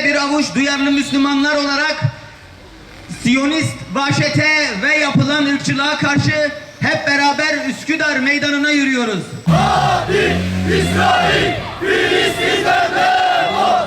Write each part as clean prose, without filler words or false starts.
bir avuç duyarlı Müslümanlar olarak Siyonist vahşete ve yapılan ırkçılığa karşı hep beraber Üsküdar Meydanı'na yürüyoruz. Hadi İsrail, Filistin'den defol!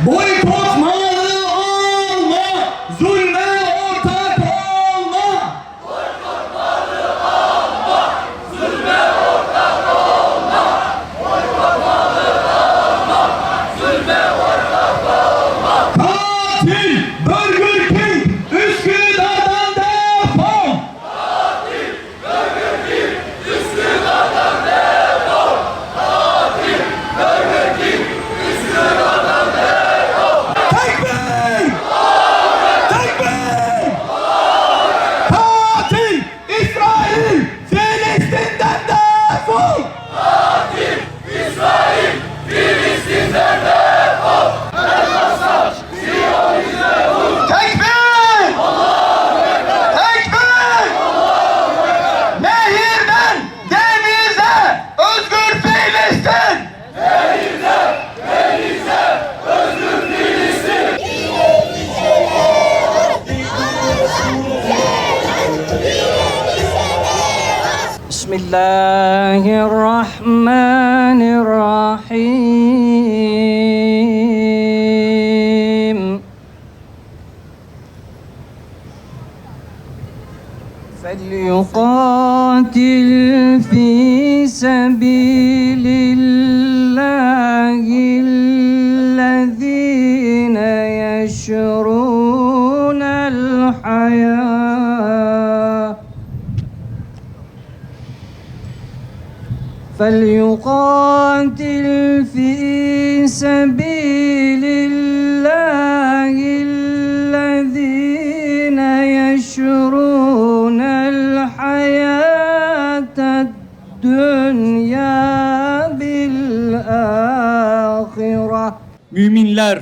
Boykot malı alma, zulme ortak olma. Boykot malı alma, zulme ortak olma. Boykot malı alma, zulme ortak olma. Katil Burger King Üsküdar'dan defol. Katil Burger King Üsküdar'dan defol. Katil Burger King Üsküdar'dan defol. Katil İsrail Filistin'den defol. Katil İsrail Filistin'den defol. Elmaslar Siyonizme vur. Tekbir! Tekbir! Nehirden denize özgür Filistin! Denize, denize, özgür Filistin. Bismillahirrahmanirrahim. فليقاتل في سبيل الله الذين يشرون الحياة فليقاتل في سبيل الله الذين يشرون الحياة الدنيا بالآخرة. Müminler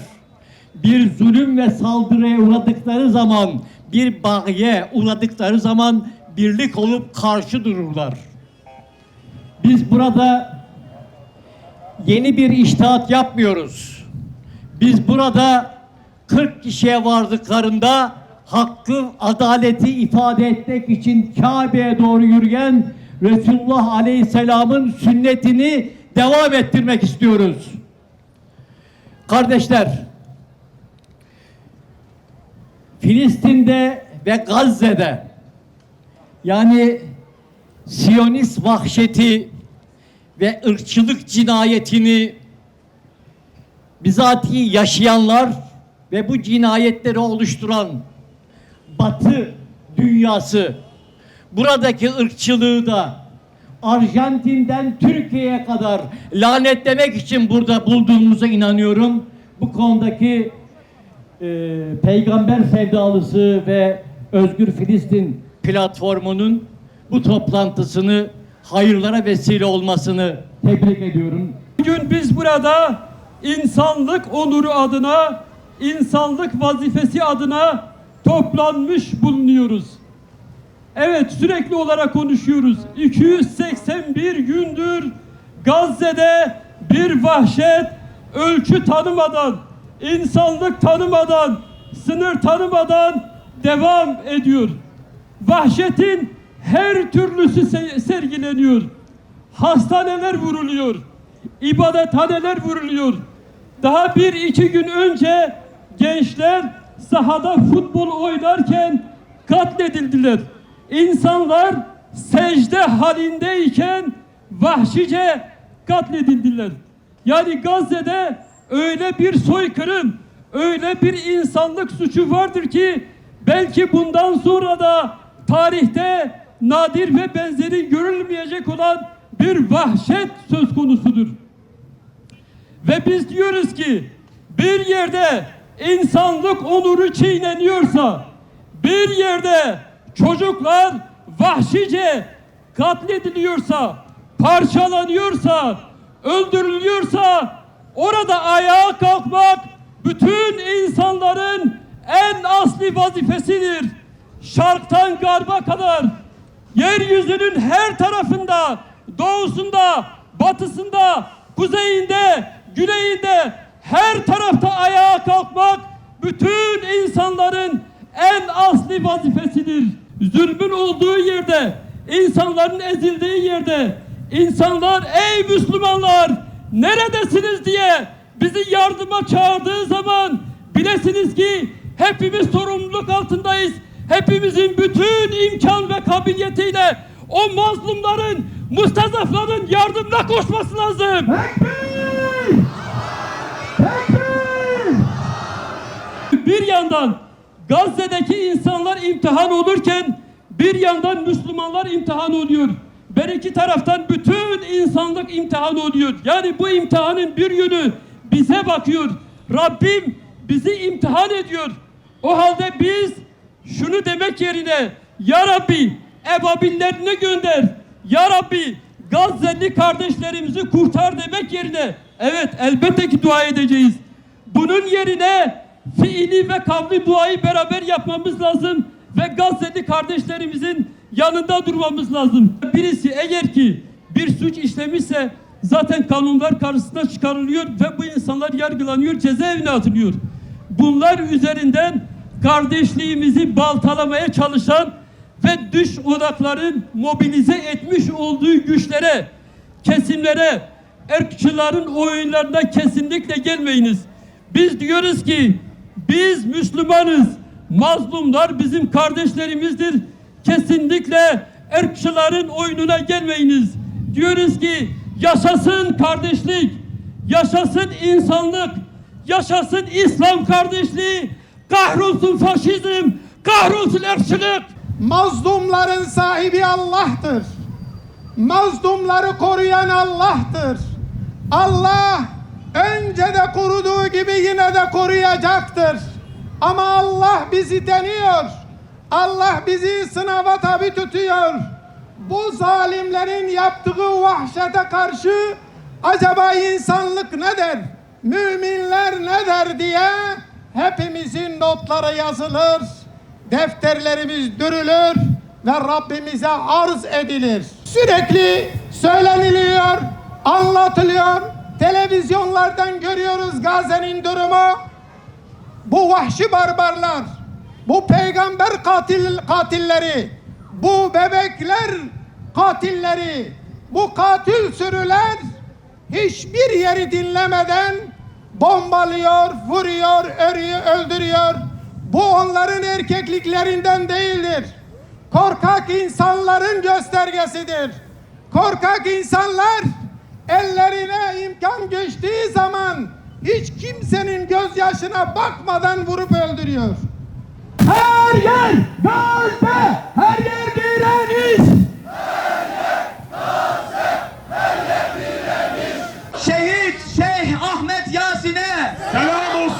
bir zulüm ve saldırıya uğradıkları zaman, bir bagye uğradıkları zaman birlik olup karşı dururlar. Biz burada yeni bir içtihat yapmıyoruz. Biz burada 40 kişiye vardıklarında hakkı, adaleti ifade etmek için Kabe'ye doğru yürüyen Resulullah Aleyhisselam'ın sünnetini devam ettirmek istiyoruz. Kardeşler, Filistin'de ve Gazze'de, yani Siyonist vahşeti ve ırkçılık cinayetini bizatihi yaşayanlar ve bu cinayetleri oluşturan Batı dünyası buradaki ırkçılığı da, Arjantin'den Türkiye'ye kadar lanetlemek için burada bulduğumuza inanıyorum. Bu konudaki peygamber sevdalısı ve Özgür Filistin platformunun bu toplantısını hayırlara vesile olmasını tebrik ediyorum. Bugün biz burada insanlık onuru adına, insanlık vazifesi adına toplanmış bulunuyoruz. Evet, sürekli olarak konuşuyoruz. 281 gündür Gazze'de bir vahşet, ölçü tanımadan, insanlık tanımadan, sınır tanımadan devam ediyor. Vahşetin her türlüsü sergileniyor. Hastaneler vuruluyor. İbadethaneler vuruluyor. Daha 1-2 gün önce gençler sahada futbol oynarken katledildiler. İnsanlar secde halindeyken vahşice katledildiler. Yani Gazze'de öyle bir soykırım, öyle bir insanlık suçu vardır ki belki bundan sonra da tarihte nadir ve benzeri görülmeyecek olan bir vahşet söz konusudur. Ve biz diyoruz ki bir yerde insanlık onuru çiğneniyorsa, bir yerde çocuklar vahşice katlediliyorsa, parçalanıyorsa, öldürülüyorsa orada ayağa kalkmak bütün insanların en asli vazifesidir. Şarktan garba kadar yeryüzünün her tarafında, doğusunda, batısında, kuzeyinde, güneyinde her tarafta ayağa kalkmak bütün insanların en asli vazifesidir. Zulmün olduğu yerde, insanların ezildiği yerde, insanlar ey Müslümanlar neredesiniz diye bizi yardıma çağırdığı zaman bilesiniz ki hepimiz sorumluluk altındayız. Hepimizin bütün imkan ve kabiliyetiyle o mazlumların, mustazafların yardımına koşması lazım. Bir yandan Gazze'deki insanlar imtihan olurken bir yandan Müslümanlar imtihan oluyor. Her iki taraftan bütün insanlık imtihan oluyor. Yani bu imtihanın bir yönü bize bakıyor. Rabbim bizi imtihan ediyor. O halde biz şunu demek yerine Ya Rabbi ebabillerini gönder. Ya Rabbi Gazze'li kardeşlerimizi kurtar demek yerine evet elbette ki dua edeceğiz. Bunun yerine fiili ve kavli duayı beraber yapmamız lazım ve Gazze'li kardeşlerimizin yanında durmamız lazım. Birisi eğer ki bir suç işlemişse zaten kanunlar karşısına çıkarılıyor ve bu insanlar yargılanıyor, cezaevine atılıyor. Bunlar üzerinden kardeşliğimizi baltalamaya çalışan ve dış odakların mobilize etmiş olduğu güçlere, kesimlere, ırkçıların oyunlarına kesinlikle gelmeyiniz. Biz diyoruz ki biz Müslümanız. Mazlumlar bizim kardeşlerimizdir. Kesinlikle ırkçıların oyununa gelmeyiniz. Diyoruz ki yaşasın kardeşlik, yaşasın insanlık, yaşasın İslam kardeşliği, kahrolsun faşizm, kahrolsun ırkçılık. Mazlumların sahibi Allah'tır. Mazlumları koruyan Allah'tır. Allah önce de koruduğu gibi yine de koruyacaktır. Ama Allah bizi deniyor. Allah bizi sınava tabi tutuyor. Bu zalimlerin yaptığı vahşete karşı acaba insanlık ne der? Müminler ne der diye hepimizin notları yazılır. Defterlerimiz dürülür ve Rabbimize arz edilir. Sürekli söyleniliyor, anlatılıyor. Televizyonlardan görüyoruz Gazze'nin durumu. Bu vahşi barbarlar, bu peygamber katilleri, bu bebekler katilleri, bu katil sürüler hiçbir yeri dinlemeden bombalıyor, vuruyor, örüyor, öldürüyor. Bu onların erkekliklerinden değildir. Korkak insanların göstergesidir. Korkak insanlar ellerine imkan geçtiği zaman hiç kimsenin gözyaşına bakmadan vurup öldürüyor. Her yer Gazze, her yer direniş. Her yer Gazze.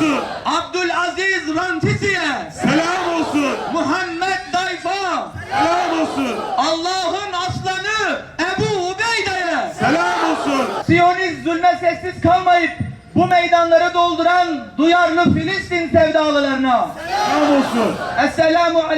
olsun. Abdülaziz Rantisi'ye, Selam olsun. Muhammed Dayfa, Selam olsun. Allah'ın aslanı Ebu Ubeyde'ye, Selam olsun. Siyonist zulme sessiz kalmayıp bu meydanları dolduran duyarlı Filistin sevdalılarına, Selam olsun. Esselamu